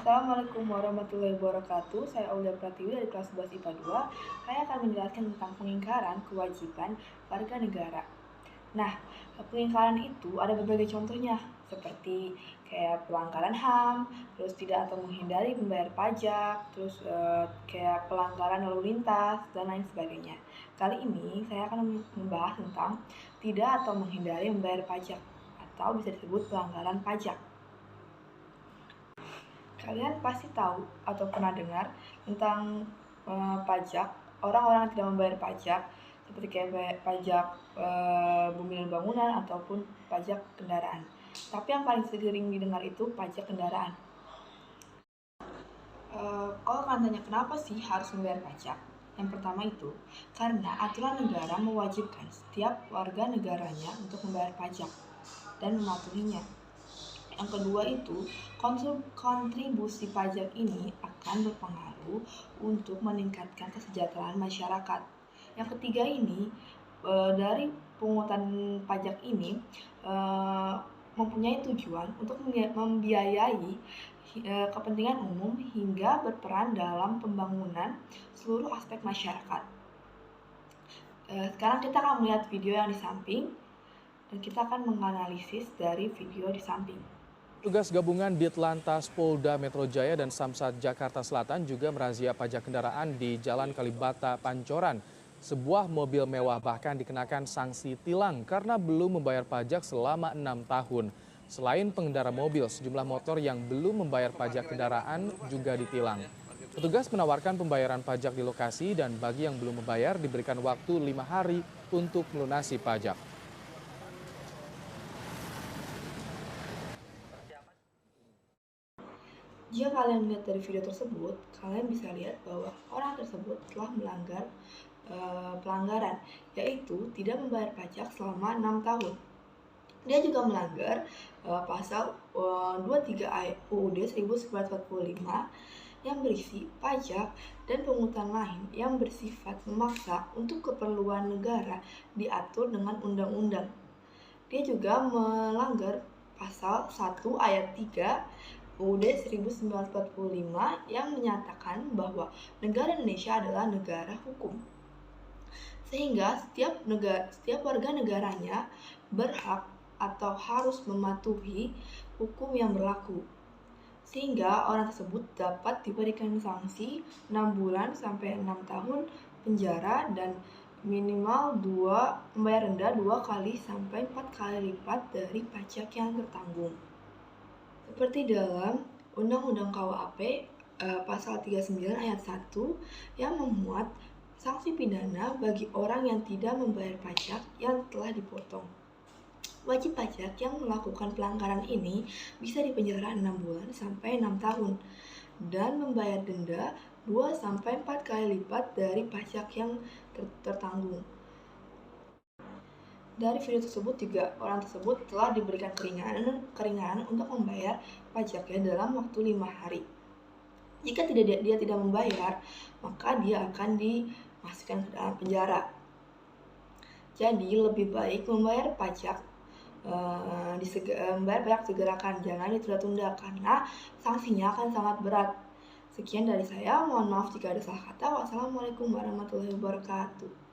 Assalamualaikum warahmatullahi wabarakatuh. Saya Aulia Pratiwi dari kelas 11 IPA 2. Saya akan menjelaskan tentang pengingkaran kewajiban warga negara. Nah, pengingkaran itu ada berbagai contohnya, seperti kayak pelanggaran HAM, terus tidak atau menghindari membayar pajak, terus kayak pelanggaran lalu lintas, dan lain sebagainya. Kali ini saya akan membahas tentang tidak atau menghindari membayar pajak, atau bisa disebut pelanggaran pajak. Kalian pasti tahu atau pernah dengar tentang pajak, orang-orang yang tidak membayar pajak, seperti kayak pajak bumi dan bangunan ataupun pajak kendaraan. Tapi yang paling sering didengar itu pajak kendaraan. Kalau kalian tanya kenapa sih harus membayar pajak? Yang pertama itu, karena aturan negara mewajibkan setiap warga negaranya untuk membayar pajak dan mematuhinya. Yang kedua itu, kontribusi pajak ini akan berpengaruh untuk meningkatkan kesejahteraan masyarakat. Yang ketiga ini, dari pungutan pajak ini mempunyai tujuan untuk membiayai kepentingan umum hingga berperan dalam pembangunan seluruh aspek masyarakat. Sekarang kita akan melihat video yang di samping dan kita akan menganalisis dari video di samping. Tugas gabungan Ditlantas Polda Metro Jaya dan Samsat Jakarta Selatan juga merazia pajak kendaraan di Jalan Kalibata, Pancoran. Sebuah mobil mewah bahkan dikenakan sanksi tilang karena belum membayar pajak selama 6 tahun. Selain pengendara mobil, sejumlah motor yang belum membayar pajak kendaraan juga ditilang. Petugas menawarkan pembayaran pajak di lokasi dan bagi yang belum membayar diberikan waktu 5 hari untuk melunasi pajak. Jika kalian melihat dari video tersebut, kalian bisa lihat bahwa orang tersebut telah melanggar pelanggaran, yaitu tidak membayar pajak selama 6 tahun. Dia juga melanggar pasal 23 UUD 1945 yang berisi pajak dan pungutan lain yang bersifat memaksa untuk keperluan negara diatur dengan undang-undang. Dia juga melanggar pasal 1 ayat 3 UUD 1945 yang menyatakan bahwa negara Indonesia adalah negara hukum. Sehingga setiap warga negaranya berhak atau harus mematuhi hukum yang berlaku. Sehingga orang tersebut dapat diberikan sanksi 6 bulan sampai 6 tahun penjara dan minimal membayar denda 2 kali sampai 4 kali lipat dari pajak yang tertanggung. Seperti dalam Undang-Undang KUHP pasal 39 ayat 1 yang memuat sanksi pidana bagi orang yang tidak membayar pajak yang telah dipotong. Wajib pajak yang melakukan pelanggaran ini bisa dipenjara 6 bulan sampai 6 tahun dan membayar denda 2 sampai 4 kali lipat dari pajak yang tertanggung. Dari video tersebut juga orang tersebut telah diberikan keringanan untuk membayar pajaknya dalam waktu 5 hari. Jika dia tidak membayar, maka dia akan dimasukkan ke dalam penjara. Jadi lebih baik membayar pajak segerakan, jangan ditunda-tunda karena sanksinya akan sangat berat. Sekian dari saya, mohon maaf jika ada salah kata. Wassalamualaikum warahmatullahi wabarakatuh.